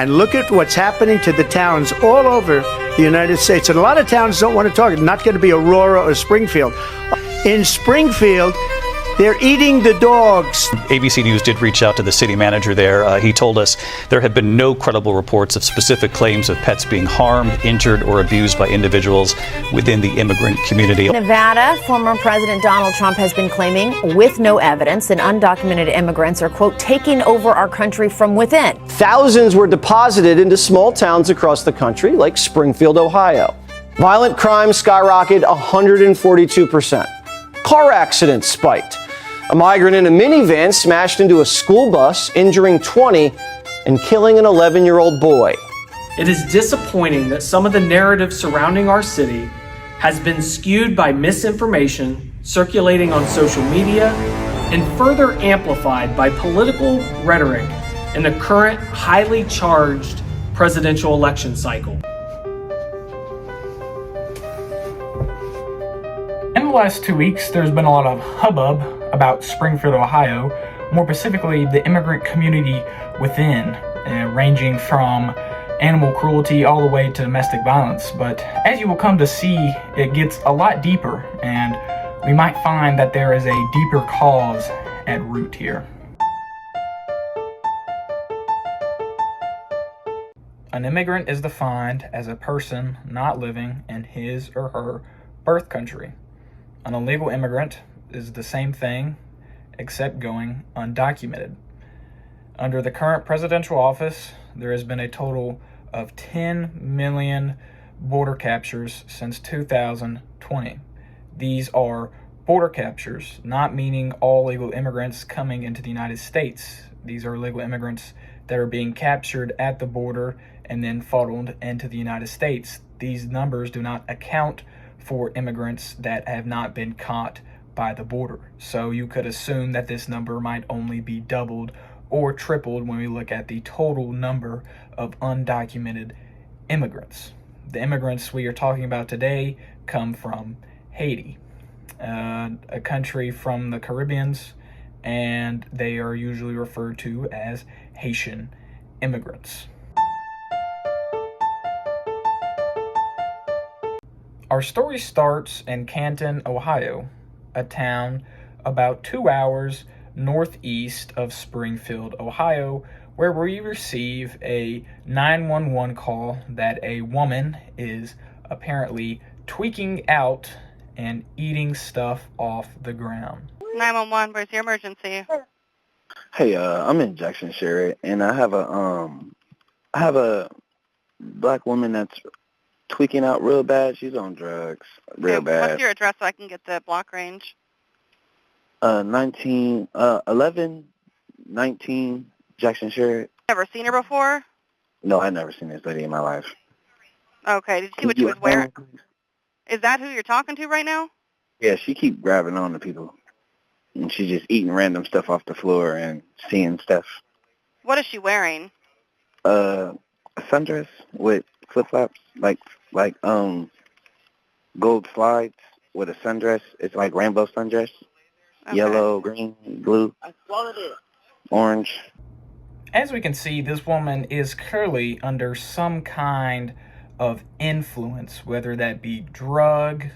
And look at what's happening to the towns all over the United States. And a lot of towns don't want to talk. It's not going to be Aurora or Springfield. In Springfield, they're eating the dogs. ABC News did reach out to the city manager there. He told us there have been no credible reports of specific claims of pets being harmed, injured, or abused by individuals within the immigrant community. Nevada, former President Donald Trump has been claiming, with no evidence, that undocumented immigrants are, quote, taking over our country from within. Thousands were deposited into small towns across the country, like Springfield, Ohio. Violent crime skyrocketed 142%. Car accidents spiked. A migrant in a minivan smashed into a school bus, injuring 20 and killing an 11-year-old boy. It is disappointing that some of the narrative surrounding our city has been skewed by misinformation circulating on social media and further amplified by political rhetoric in the current highly charged presidential election cycle. In the last 2 weeks, there's been a lot of hubbub about Springfield, Ohio, more specifically the immigrant community within, ranging from animal cruelty all the way to domestic violence. But as you will come to see, it gets a lot deeper, and we might find that there is a deeper cause at root here. An immigrant is defined as a person not living in his or her birth country. An illegal immigrant is the same thing, except going undocumented. Under the current presidential office, there has been a total of 10 million border captures since 2020. These are border captures, not meaning all illegal immigrants coming into the United States. These are illegal immigrants that are being captured at the border and then funneled into the United States. These numbers do not account for immigrants that have not been caught by the border. So you could assume that this number might only be doubled or tripled when we look at the total number of undocumented immigrants. The immigrants we are talking about today come from Haiti, a country from the Caribbeans, and they are usually referred to as Haitian immigrants. Our story starts in Canton, Ohio, a town about 2 hours northeast of Springfield, Ohio, where we receive a 911 call that a woman is apparently tweaking out and eating stuff off the ground. 911, where's your emergency? Hey, I'm in Jackson Sherritt, and I have a black woman that's tweaking out real bad. She's on drugs real bad. What's your address so I can get the block range? 1119 Jackson Sherritt. Ever seen her before? No, I've never seen this lady in my life. Okay, did you see what she was wearing? Is that who you're talking to right now? Yeah, she keep grabbing on to people. And she's just eating random stuff off the floor and seeing stuff. What is she wearing? A sundress with flip-flops, like gold slides with a sundress. It's like rainbow sundress. Okay. Yellow, green, blue, orange. As we can see, this woman is clearly under some kind of influence, whether that be drug,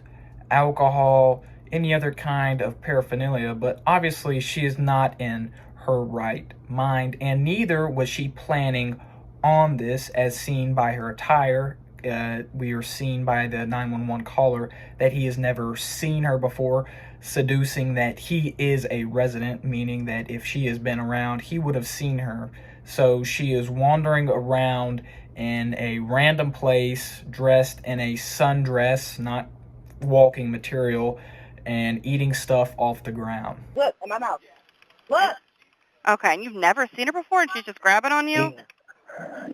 alcohol, any other kind of paraphernalia, but obviously she is not in her right mind, and neither was she planning on this, as seen by her attire. We are seen by the 911 caller that he has never seen her before, seducing that he is a resident, meaning that if she has been around, he would have seen her. So she is wandering around in a random place, dressed in a sundress, not walking material, and eating stuff off the ground. Look, in my mouth. Look! Okay, and you've never seen her before, and she's just grabbing on you?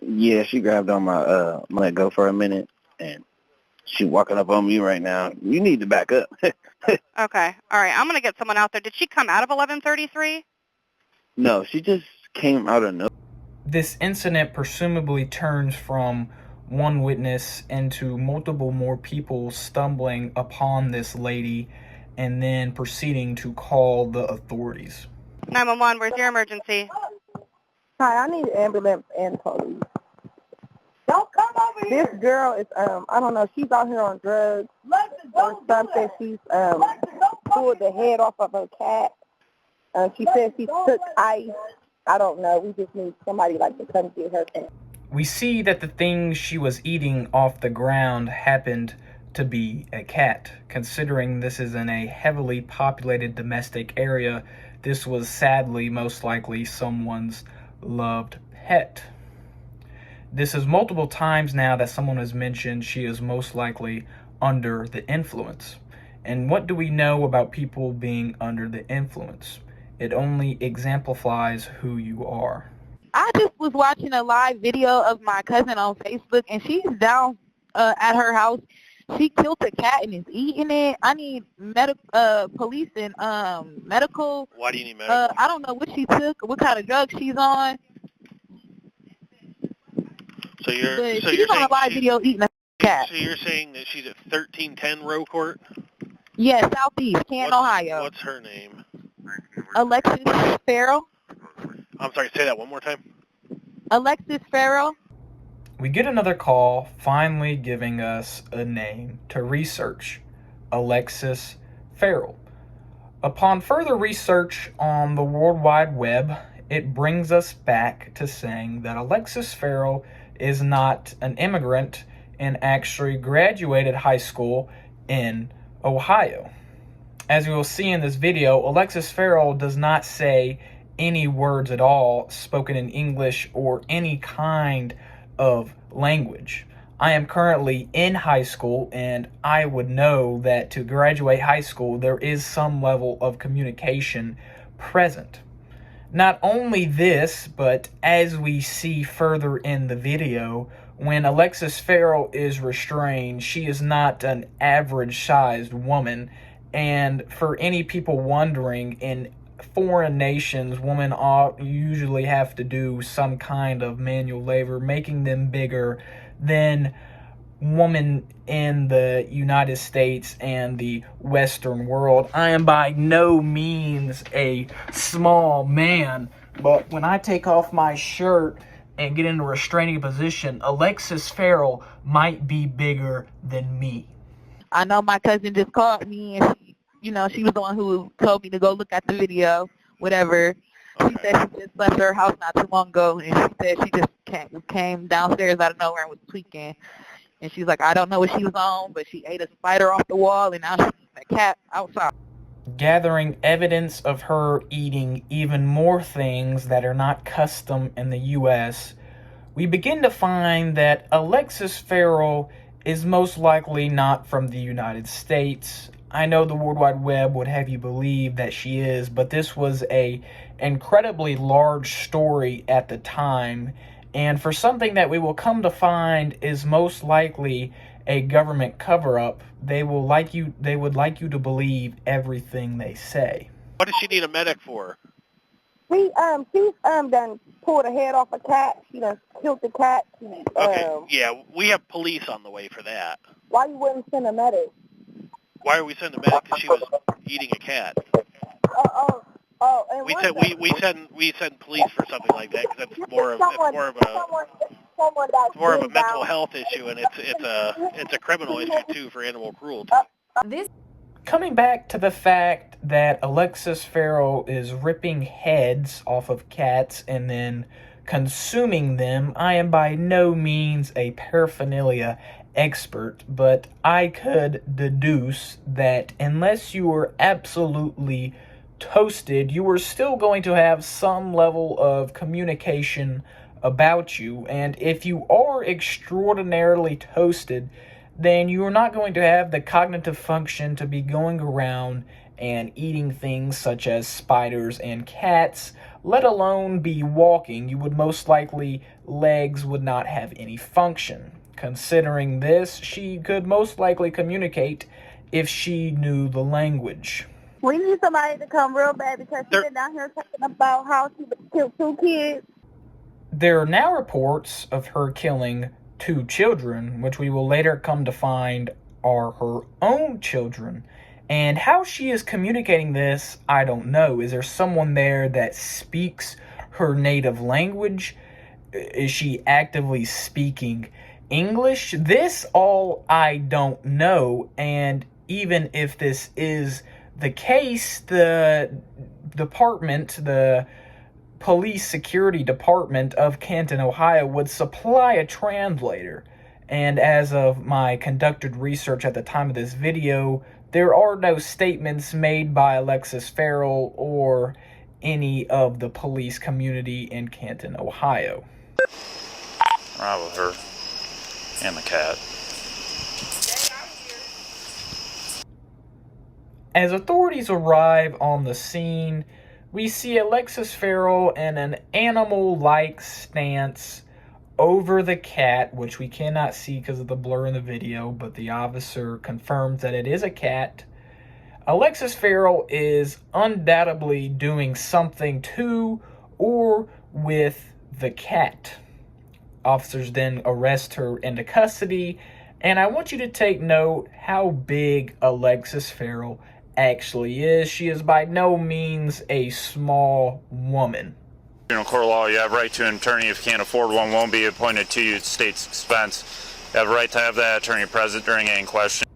Yeah, she grabbed on my leg go for a minute, and she's walking up on me right now. You need to back up. Okay, all right, I'm going to get someone out there. Did she come out of 1133? No, she just came out of nowhere. This incident presumably turns from one witness into multiple more people stumbling upon this lady and then proceeding to call the authorities. 911, where's your emergency? Hi, I need an ambulance and police. this girl is, I don't know, she's out here on drugs or something. She's pulled the head off of her cat. She said she took ice. I don't know. We just need somebody like to come get her. We see that the thing she was eating off the ground happened to be a cat. Considering this is in a heavily populated domestic area, this was sadly most likely someone's loved pet. This is multiple times now that someone has mentioned she is most likely under the influence. And what do we know about people being under the influence? It only exemplifies who you are. I just was watching a live video of my cousin on Facebook, and she's down at her house. She killed a cat and is eating it. I need police and medical. Why do you need medical? I don't know what she took, what kind of drugs she's on. So you're she's on a live video eating a cat. So you're saying that she's at 1310 Row Court? Yeah, Southeast, Canton, Ohio. What's her name? Alexis Farrell. I'm sorry, say that one more time. Alexis Farrell. We get another call, finally giving us a name to research. Allexis Farrell. Upon further research on the World Wide Web, it brings us back to saying that Allexis Farrell is not an immigrant and actually graduated high school in Ohio. As you will see in this video, Allexis Farrell does not say any words at all spoken in English or any kind of language. I am currently in high school, and I would know that to graduate high school, there is some level of communication present. Not only this, but as we see further in the video, when Allexis Farrell is restrained, she is not an average-sized woman. And for any people wondering, in foreign nations, women usually have to do some kind of manual labor, making them bigger than women in the United States and the Western world. I am by no means a small man, but when I take off my shirt and get in a restraining position, Allexis Farrell might be bigger than me. I know my cousin just called me, and she was the one who told me to go look at the video, whatever. She said she just left her house not too long ago, and she said she just came downstairs out of nowhere and was tweaking. And she's like, I don't know what she was on, but she ate a spider off the wall, and now she's eating a cat outside. Gathering evidence of her eating even more things that are not custom in the U.S., we begin to find that Allexis Farrell is most likely not from the United States. I know the World Wide Web would have you believe that she is, but this was a incredibly large story at the time, and for something that we will come to find is most likely a government cover-up, they would like you to believe everything they say. What does she need a medic for? She's done pulled a head off a cat. She done killed the cat. Okay, yeah, we have police on the way for that. Why you wouldn't send a medic? Why are we sending a medic? Because she was eating a cat. And we send police for something like that because it's more of a mental health issue, and it's a criminal issue too for animal cruelty. Coming back to the fact that Allexis Farrell is ripping heads off of cats and then consuming them, I am by no means a paraphernalia expert, but I could deduce that unless you were absolutely toasted, you were still going to have some level of communication about you, and if you are extraordinarily toasted, then you are not going to have the cognitive function to be going around and eating things such as spiders and cats, let alone be walking. You would most likely, legs would not have any function. Considering this, she could most likely communicate if she knew the language. We need somebody to come real bad because she's been down here talking about how she killed 2 kids. There are now reports of her killing 2 children, which we will later come to find are her own children. And how she is communicating this, I don't know. Is there someone there that speaks her native language? Is she actively speaking English? This all I don't know, and even if this is the case, the police security department of Canton, Ohio would supply a translator. And as of my conducted research at the time of this video, there are no statements made by Allexis Farrell or any of the police community in Canton, Ohio. Right with her and the cat. As authorities arrive on the scene, we see Allexis Farrell in an animal-like stance over the cat, which we cannot see because of the blur in the video, but the officer confirms that it is a cat. Allexis Farrell is undoubtedly doing something to or with the cat. Officers then arrest her into custody, and I want you to take note how big Allexis Farrell actually is. She is by no means a small woman. In court of law, you have right to an attorney. If you can't afford one, won't be appointed to you at state's expense. You have a right to have that attorney present during any question.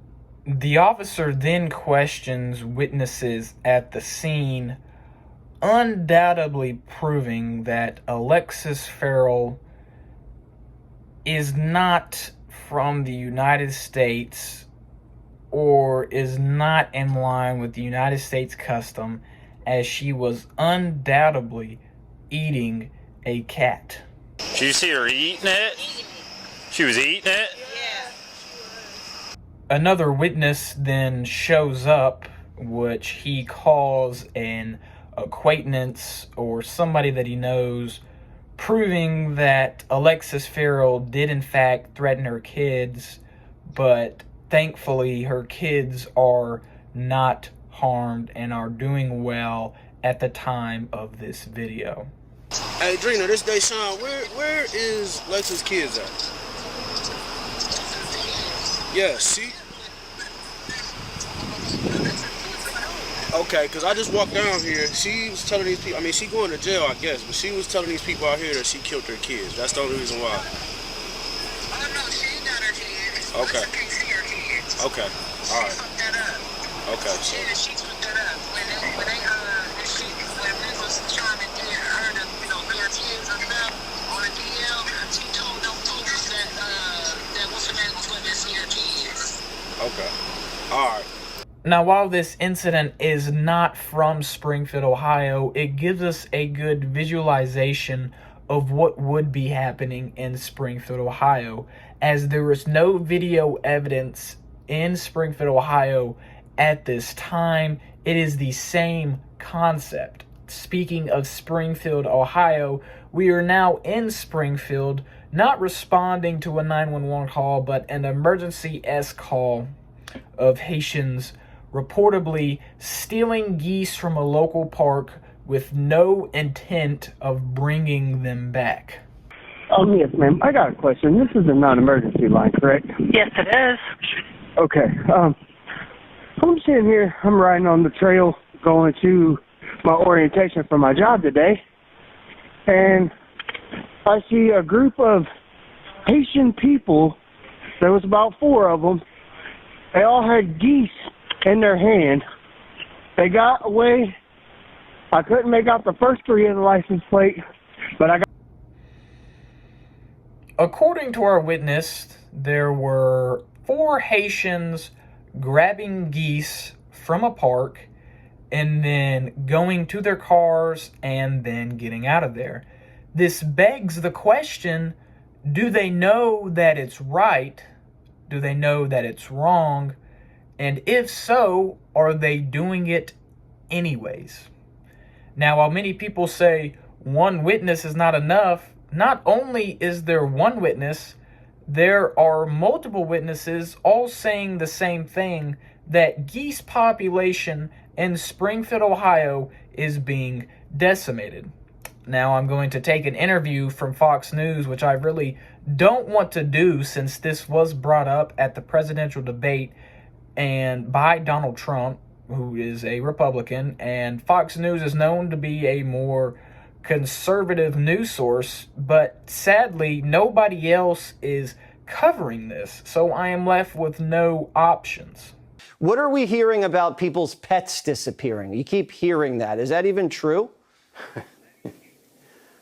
The officer then questions witnesses at the scene, undoubtedly proving that Allexis Farrell is not from the United States or is not in line with the United States custom, as she was undoubtedly eating a cat. Did you see her eating it? She was eating it? Another witness then shows up, which he calls an acquaintance or somebody that he knows, proving that Allexis Farrell did in fact threaten her kids, but thankfully her kids are not harmed and are doing well at the time of this video. Hey Drina, this day Sean, where is Lex's kids at? Yeah, see? Okay, because I just walked down here. She was telling these people, I mean, she going to jail, I guess, but she was telling these people out here that she killed her kids. That's the only reason why. Oh, no, she got her kids. Okay. She can't see her kids. Okay, all right. She took that up. Okay. She took that up. When we was trying to get her to, get her kids and stuff on the DL, she told them folks that what's her name was going to see her kids. Okay, all right. Now, while this incident is not from Springfield, Ohio, it gives us a good visualization of what would be happening in Springfield, Ohio, as there is no video evidence in Springfield, Ohio at this time. It is the same concept. Speaking of Springfield, Ohio, we are now in Springfield, not responding to a 911 call, but an emergency-S call of Haitians reportedly stealing geese from a local park with no intent of bringing them back. Oh, yes, ma'am. I got a question. This is a non-emergency line, correct? Yes, it is. Okay. I'm sitting here. I'm riding on the trail going to my orientation for my job today, and I see a group of Haitian people. There was about 4 of them. They all had geese in their hand. They got away. I couldn't make out the first 3 of the license plate, but I got... According to our witness, there were 4 Haitians grabbing geese from a park and then going to their cars and then getting out of there. This begs the question, do they know that it's right? Do they know that it's wrong? And if so, are they doing it anyways? Now, while many people say one witness is not enough, not only is there one witness, there are multiple witnesses all saying the same thing, that geese population in Springfield, Ohio is being decimated. Now, I'm going to take an interview from Fox News, which I really don't want to do since this was brought up at the presidential debate and by Donald Trump, who is a Republican, and Fox News is known to be a more conservative news source, but sadly, nobody else is covering this, so I am left with no options. What are we hearing about people's pets disappearing? You keep hearing that. Is that even true?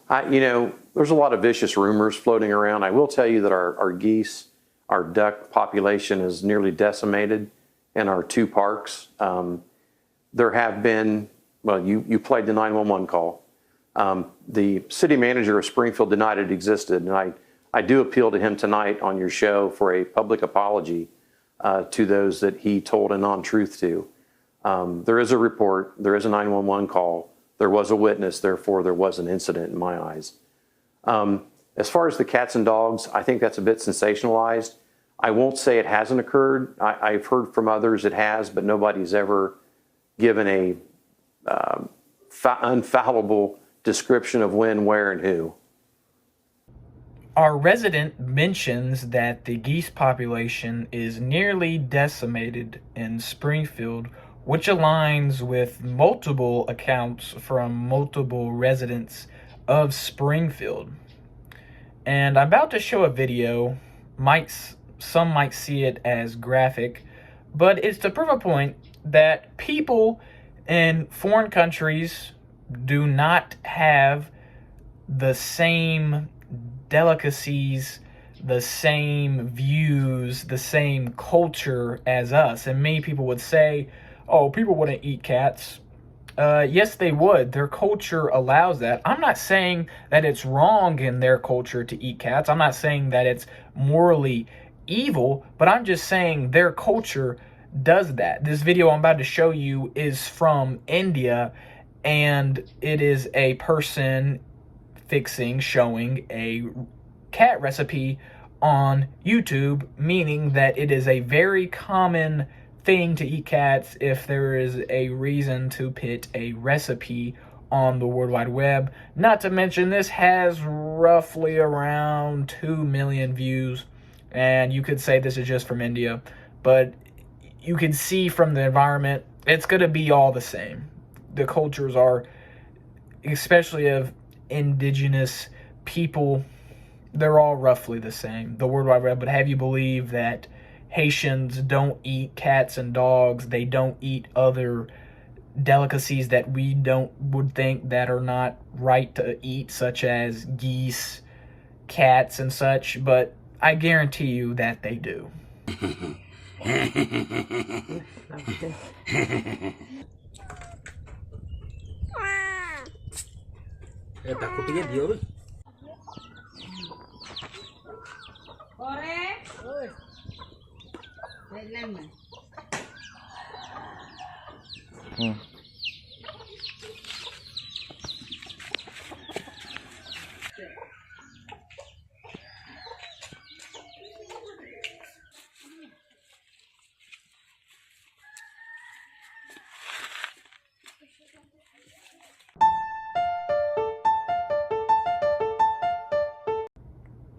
There's a lot of vicious rumors floating around. I will tell you that our geese, our duck population is nearly decimated in our 2 parks. There have been, you played the 911 call. The city manager of Springfield denied it existed, and I do appeal to him tonight on your show for a public apology to those that he told a non-truth to. There is a report, there is a 911 call, there was a witness, therefore there was an incident in my eyes. As far as the cats and dogs, I think that's a bit sensationalized. I won't say it hasn't occurred. I've heard from others it has, but nobody's ever given a infallible description of when, where, and who. Our resident mentions that the geese population is nearly decimated in Springfield, which aligns with multiple accounts from multiple residents of Springfield. And I'm about to show a video. Some might see it as graphic, but it's to prove a point that people in foreign countries do not have the same delicacies, the same views, the same culture as us. And many people would say, oh, people wouldn't eat cats. Yes, they would. Their culture allows that. I'm not saying that it's wrong in their culture to eat cats. I'm not saying that it's morally evil, but I'm just saying their culture does that. This video I'm about to show you is from India, and it is a person showing a cat recipe on YouTube, meaning that it is a very common thing to eat cats if there is a reason to put a recipe on the World Wide Web. Not to mention, this has roughly around 2 million views, and you could say this is just from India, but you can see from the environment, it's going to be all the same. The cultures are, especially of indigenous people, they're all roughly the same. The World Wide Web would have you believe that Haitians don't eat cats and dogs. They don't eat other delicacies that we would think that are not right to eat, such as geese, cats, and such. But I guarantee you that they do.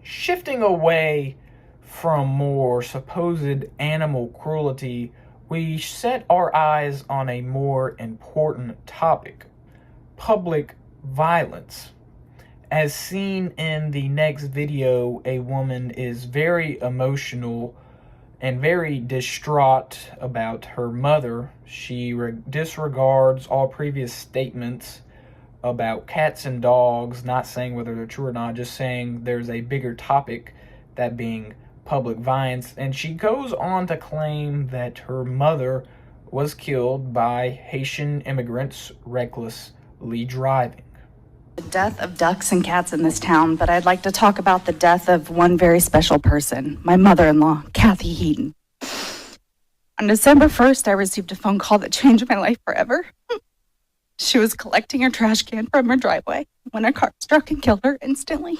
Shifting away from more supposed animal cruelty, we set our eyes on a more important topic: public violence. As seen in the next video, a woman is very emotional and very distraught about her mother. She disregards all previous statements about cats and dogs, not saying whether they're true or not, just saying there's a bigger topic, that being public violence. And she goes on to claim that her mother was killed by Haitian immigrants recklessly driving. The death of ducks and cats in this town, but I'd like to talk about the death of one very special person, my mother-in-law, Kathy Heaton. On December 1st, I received a phone call that changed my life forever. She was collecting her trash can from her driveway when a car struck and killed her instantly.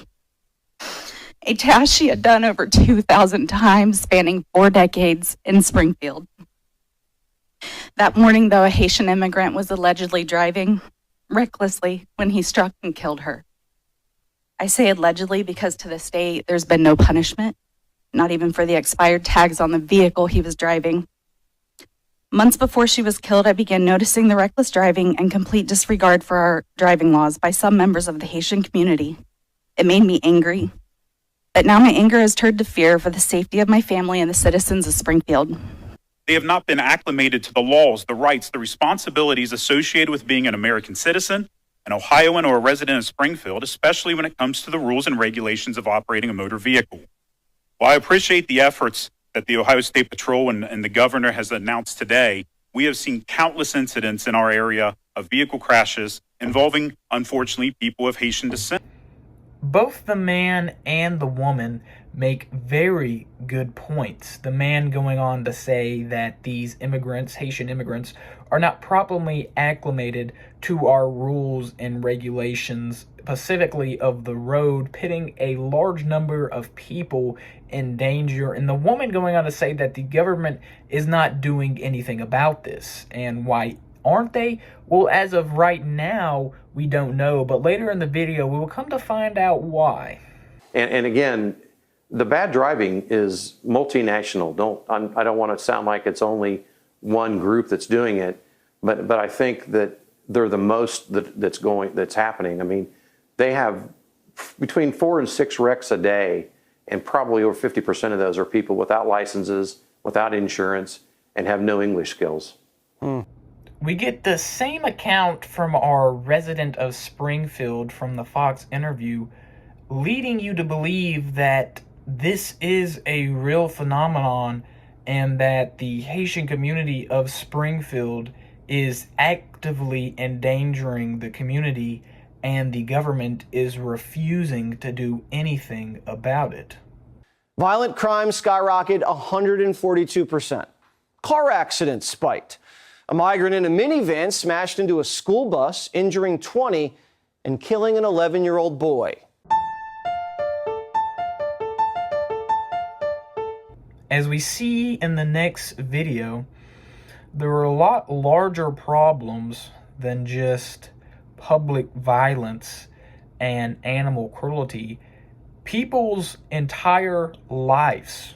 A task she had done over 2,000 times, spanning 4 decades in Springfield. That morning, though, a Haitian immigrant was allegedly driving recklessly when he struck and killed her. I say allegedly because to this day, there's been no punishment, not even for the expired tags on the vehicle he was driving. Months before she was killed, I began noticing the reckless driving and complete disregard for our driving laws by some members of the Haitian community. It made me angry. But now my anger has turned to fear for the safety of my family and the citizens of Springfield. They have not been acclimated to the laws, the rights, the responsibilities associated with being an American citizen, an Ohioan, or a resident of Springfield, especially when it comes to the rules and regulations of operating a motor vehicle. While I appreciate the efforts that the Ohio State Patrol and the governor has announced today, we have seen countless incidents in our area of vehicle crashes involving, unfortunately, people of Haitian descent. Both the man and the woman make very good points. The man going on to say that these immigrants, Haitian immigrants, are not properly acclimated to our rules and regulations, specifically of the road, pitting a large number of people in danger. And the woman going on to say that the government is not doing anything about this. And why aren't they? Well, as of right now, we don't know. But later in the video, we will come to find out why. And again, the bad driving is multinational. I don't want to sound like it's only one group that's doing it, but I think that they're the most that's happening. I mean, they have between 4 and 6 wrecks a day, and probably over 50% of those are people without licenses, without insurance, and have no English skills. We get the same account from our resident of Springfield from the Fox interview, leading you to believe that this is a real phenomenon and that the Haitian community of Springfield is actively endangering the community and the government is refusing to do anything about it. Violent crime skyrocketed 142%. Car accidents spiked. A migrant in a minivan smashed into a school bus, injuring 20 and killing an 11-year-old boy. As we see in the next video, there are a lot larger problems than just public violence and animal cruelty. People's entire lives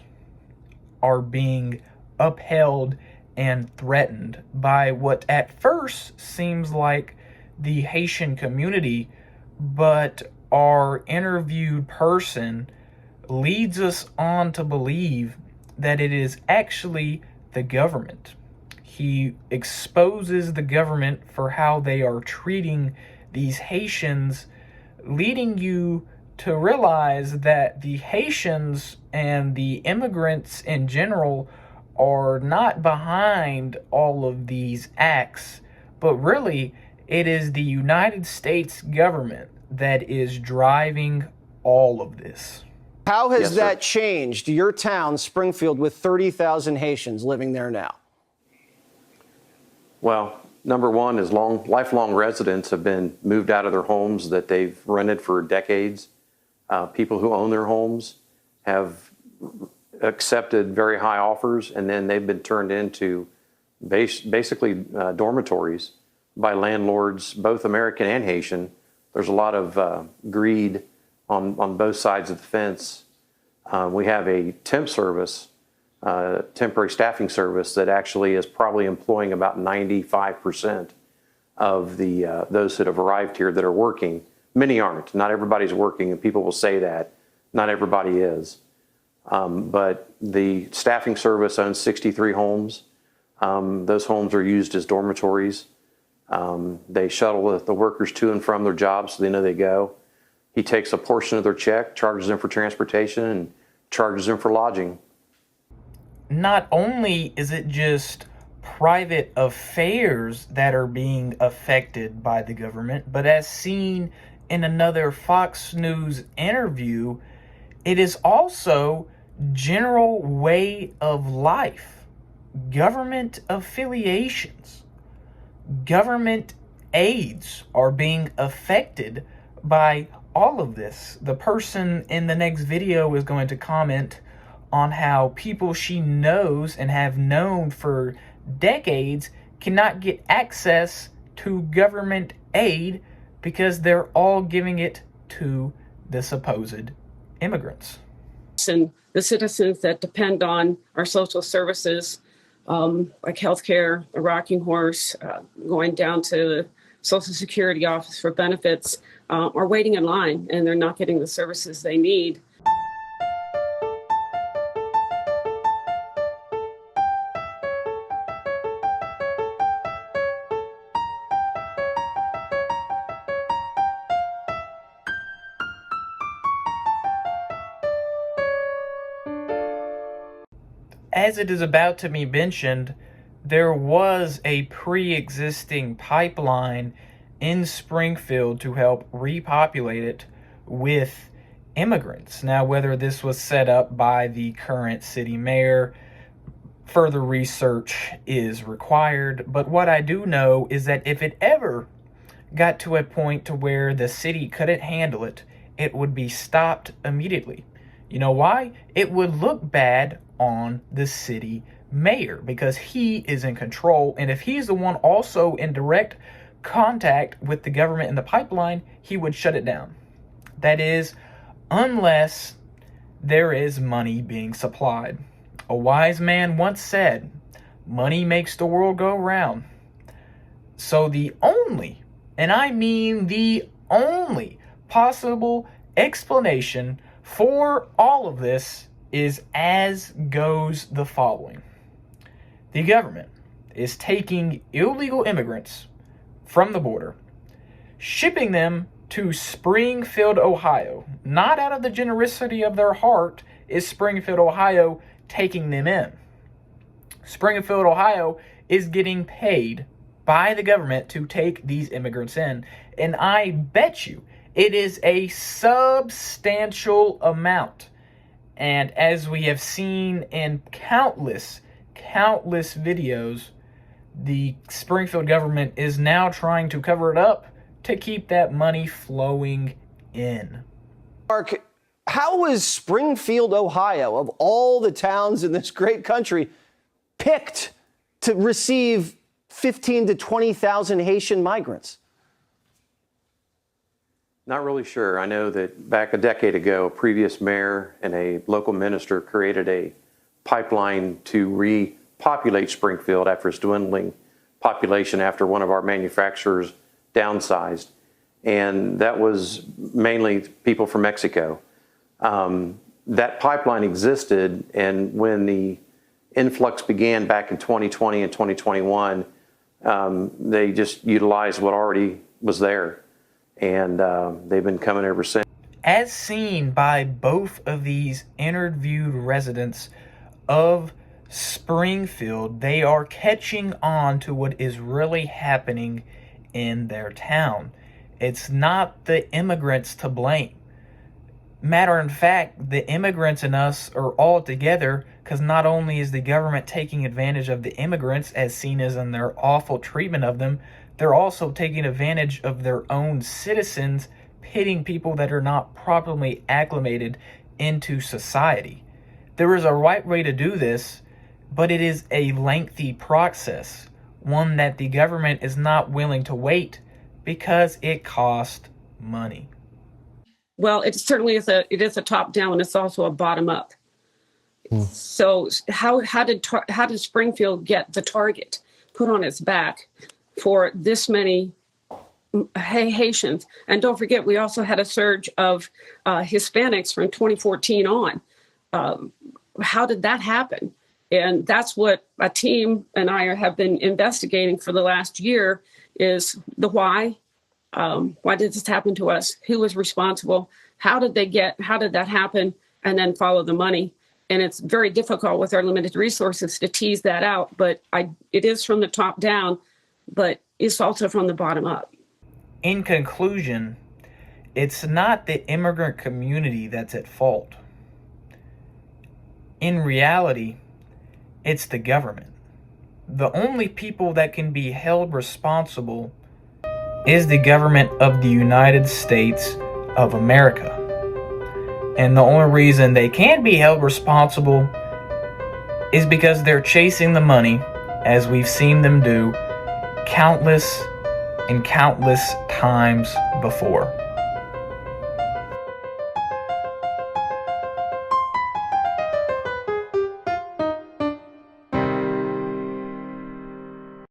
are being upheld and threatened by what at first seems like the Haitian community, but our interviewed person leads us on to believe that it is actually the government. He exposes the government for how they are treating these Haitians, leading you to realize that the Haitians and the immigrants in general are not behind all of these acts, but really it is the United States government that is driving all of this. How has that changed your town, Springfield, with 30,000 Haitians living there now? Well, number one is lifelong residents have been moved out of their homes that they've rented for decades. People who own their homes have accepted very high offers, and then they've been turned into basically dormitories by landlords, both American and Haitian. There's a lot of greed on both sides of the fence. We have a temp service, temporary staffing service that actually is probably employing about 95% of the those that have arrived here that are working. Many aren't. Not everybody's working, and people will say that. Not everybody is. But the staffing service owns 63 homes. Those homes are used as dormitories. They shuttle the workers to and from their jobs so they know they go. He takes a portion of their check, charges them for transportation, and charges them for lodging. Not only is it just private affairs that are being affected by the government, but as seen in another Fox News interview, it is also general way of life, government affiliations, government aids are being affected by all of this. The person in the next video is going to comment on how people she knows and have known for decades cannot get access to government aid because they're all giving it to the supposed immigrants. And the citizens that depend on our social services, like healthcare, a rocking horse, going down to the Social Security office for benefits, are waiting in line and they're not getting the services they need. as it is about to be mentioned, there was a pre-existing pipeline in Springfield to help repopulate it with immigrants. Now, whether this was set up by the current city mayor, further research is required. But what I do know is that if it ever got to a point to where the city couldn't handle it, it would be stopped immediately. You know why? It would look bad on the city mayor because he is in control, and if he's the one also in direct contact with the government in the pipeline, he would shut it down. That is, unless there is money being supplied. A wise man once said, money makes the world go round. So the only, and I mean the only, possible explanation for all of this is as goes the following. The government is taking illegal immigrants from the border, shipping them to Springfield, Ohio. Not out of the generosity of their heart is Springfield, Ohio taking them in. Springfield, Ohio is getting paid by the government to take these immigrants in. And I bet you it is a substantial amount. And as we have seen in countless videos, the Springfield government is now trying to cover it up to keep that money flowing in. Mark, how was Springfield, Ohio, of all the towns in this great country, picked to receive 15,000 to 20,000 Haitian migrants? Not really sure. I know that back a decade ago, a previous mayor and a local minister created a pipeline to repopulate Springfield after its dwindling population after one of our manufacturers downsized. And that was mainly people from Mexico. That pipeline existed, and when the influx began back in 2020 and 2021, they just utilized what already was there. And they've been coming ever since. As seen by both of these interviewed residents of Springfield, they are catching on to what is really happening in their town. It's not the immigrants to blame. Matter of fact, the immigrants and us are all together, because not only is the government taking advantage of the immigrants as seen as in their awful treatment of them, they're also taking advantage of their own citizens, pitting people that are not properly acclimated into society. There is a right way to do this, but it is a lengthy process, one that the government is not willing to wait because it costs money. Well, it certainly is a top down, and it's also a bottom up. So how did Springfield get the target put on its back for this many Haitians? And don't forget, we also had a surge of Hispanics from 2014 on. How did that happen? And that's what a team and I have been investigating for the last year, is the why. Why did this happen to us? Who was responsible? How did that happen? And then follow the money. And it's very difficult with our limited resources to tease that out. But it is from the top down, but it's also from the bottom up. In conclusion, it's not the immigrant community that's at fault. In reality, it's the government. The only people that can be held responsible is the government of the United States of America. And the only reason they can't be held responsible is because they're chasing the money, as we've seen them do countless and countless times before.